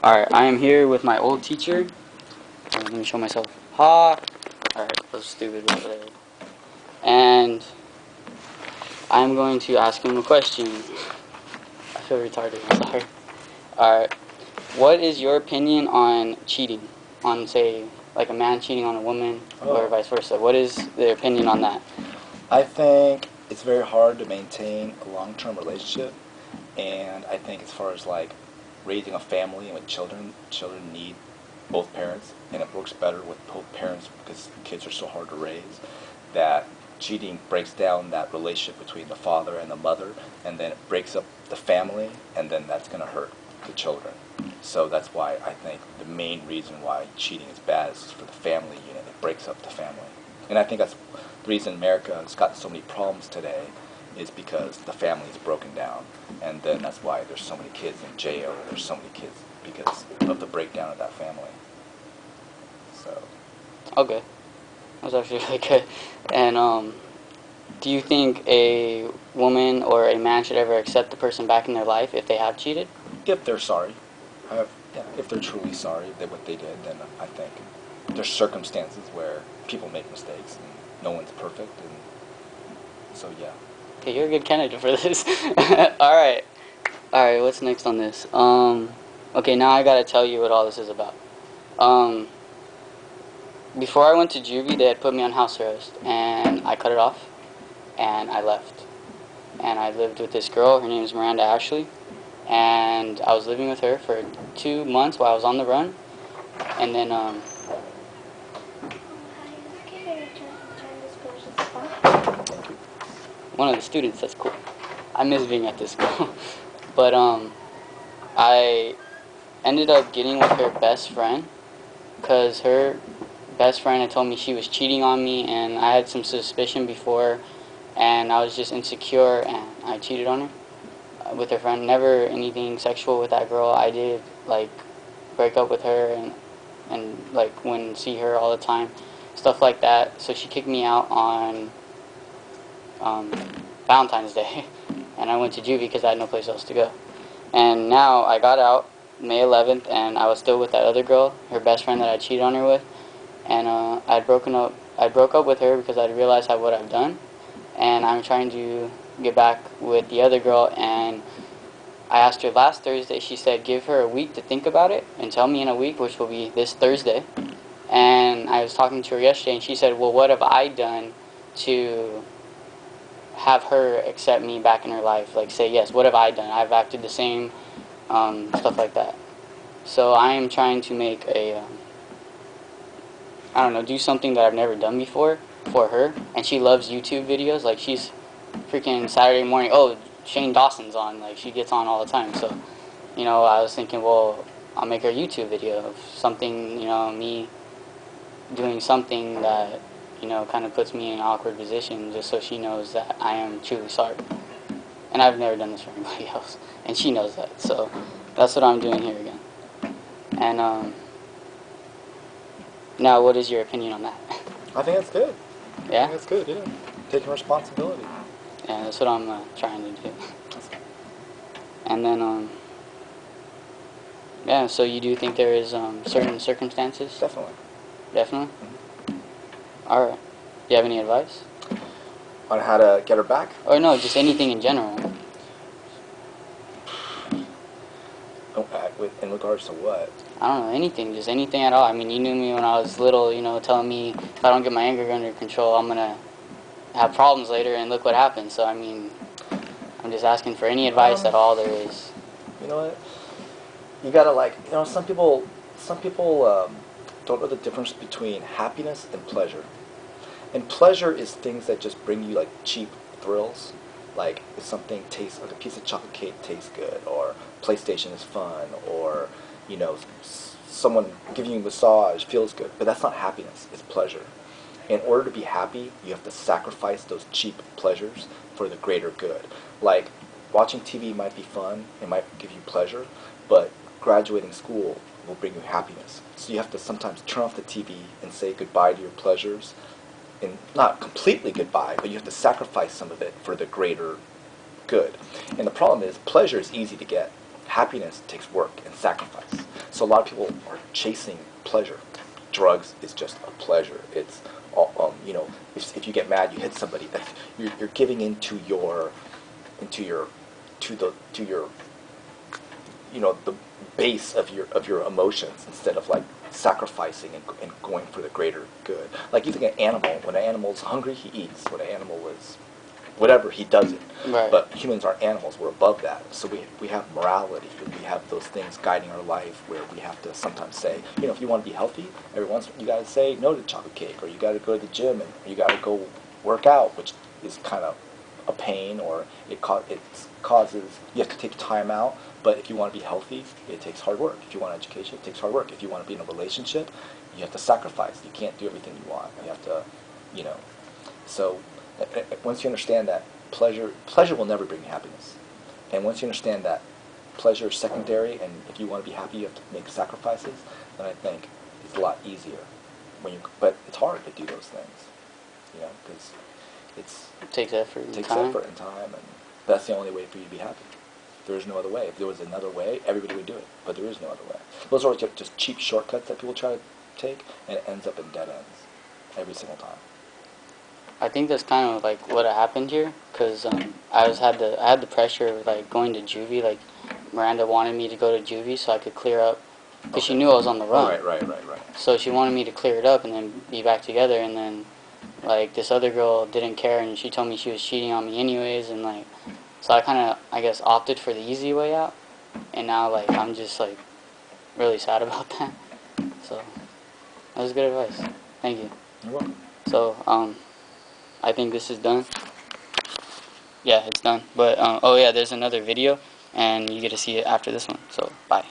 Alright, I am here with my old teacher. Let me show myself. Ha! Alright, that was stupid, but whatever. And I'm going to ask him a question. I feel retarded, I'm sorry. Alright, what is your opinion on cheating? On, say, like a man cheating on a woman, or vice versa. What is the opinion on that? I think it's very hard to maintain a long-term relationship, and I think as far as like raising a family and with children need both parents, and it works better with both parents because kids are so hard to raise, that cheating breaks down that relationship between the father and the mother, and then it breaks up the family, and then that's going to hurt the children. So that's why I think the main reason why cheating is bad is for the family unit. It breaks up the family. And I think that's the reason America has got so many problems today, is because the family is broken down. And then that's why there's so many kids in jail, there's so many kids because of the breakdown of that family. So. Okay. That was actually really good. And, do you think a woman or a man should ever accept the person back in their life if they have cheated? If they're sorry. If they're truly sorry that what they did, then I think there's circumstances where people make mistakes and no one's perfect, and so yeah. Okay, you're a good candidate for this. Alright. Alright, what's next on this? Okay, now I gotta tell you what all this is about. Before I went to juvie, they had put me on house arrest, and I cut it off, and I left. And I lived with this girl, her name is Miranda Ashley, and I was living with her for 2 months while I was on the run, and then, one of the students, that's cool. I miss being at this school. But, I ended up getting with her best friend, because her best friend had told me she was cheating on me, and I had some suspicion before, and I was just insecure, and I cheated on her with her friend. Never anything sexual with that girl. I did, like, break up with her and like, wouldn't see her all the time, stuff like that. So she kicked me out on Valentine's Day, and I went to juvie because I had no place else to go. And now I got out May 11th, and I was still with that other girl, her best friend that I cheated on her with, and I broke up with her because I realized what I've done, and I'm trying to get back with the other girl. And I asked her last Thursday. She said give her a week to think about it and tell me in a week, which will be this Thursday. And I was talking to her yesterday, and she said, well, what have I done to have her accept me back in her life? Like, say yes, what have I done? I've acted the same, stuff like that. So I am trying to make a, I don't know, do something that I've never done before for her. And she loves YouTube videos. Like, she's freaking Saturday morning, oh, Shane Dawson's on. Like, she gets on all the time. So, you know, I was thinking, well, I'll make her a YouTube video of something, you know, me doing something that, you know, kind of puts me in an awkward position, just so she knows that I am truly sorry. And I've never done this for anybody else, and she knows that. So that's what I'm doing here again. And now, what is your opinion on that? I think that's good. Yeah? I think that's good, yeah. Taking responsibility. Yeah, that's what I'm trying to do. And then, yeah, so you do think there is certain circumstances? Definitely. Definitely? Mm-hmm. Alright. Do you have any advice? On how to get her back? Or no, just anything in general. In regards to what? I don't know, anything, just anything at all. I mean, you knew me when I was little, you know, telling me if I don't get my anger under control, I'm going to have problems later, and look what happened. So, I mean, I'm just asking for any advice at all there is. You know what? You gotta, like, you know, some people don't know the difference between happiness and pleasure. And pleasure is things that just bring you, like, cheap thrills. Like, if something tastes, like a piece of chocolate cake tastes good, or PlayStation is fun, or, you know, someone giving you a massage feels good. But that's not happiness, it's pleasure. In order to be happy, you have to sacrifice those cheap pleasures for the greater good. Like, watching TV might be fun, it might give you pleasure, but graduating school will bring you happiness. So you have to sometimes turn off the TV and say goodbye to your pleasures. And not completely goodbye, but you have to sacrifice some of it for the greater good. And the problem is, pleasure is easy to get. Happiness takes work and sacrifice. So So a lot of people are chasing pleasure. Drugs is just a pleasure. It's you know, if you get mad, you hit somebody. You're giving into your you know, the base of your emotions, instead of like sacrificing and going for the greater good. Like you think an animal, when an animal's hungry, he eats. When an animal is whatever, he does it. Right. But humans aren't animals. We're above that. So we have morality. We have those things guiding our life, where we have to sometimes say, you know, if you want to be healthy, every once you got to say no to chocolate cake, or you got to go to the gym, and you got to go work out, which is kind of a pain, or it causes, you have to take time out. But if you want to be healthy, it takes hard work. If you want education, it takes hard work. If you want to be in a relationship, you have to sacrifice. You can't do everything you want. You have to, you know. So once you understand that pleasure will never bring you happiness, and once you understand that pleasure is secondary, and if you want to be happy, you have to make sacrifices, then I think it's a lot easier. But it's hard to do those things, you know, because it takes effort and takes time. effort and time, and that's the only way for you to be happy. There is no other way. If there was another way, everybody would do it, but there is no other way. Those are just cheap shortcuts that people try to take, and it ends up in dead ends every single time. I think that's kind of like what happened here, because I had the pressure of like going to juvie. Like Miranda wanted me to go to juvie so I could clear up, because she knew I was on the run. Right. So she wanted me to clear it up and then be back together. And then like this other girl didn't care, and she told me she was cheating on me anyways. And like, so I kind of, I guess, opted for the easy way out. And now like I'm just like really sad about that. So that was good advice. Thank you. You're welcome. So I think this is done. Yeah, it's done. But oh yeah, there's another video, and you get to see it after this one. So bye.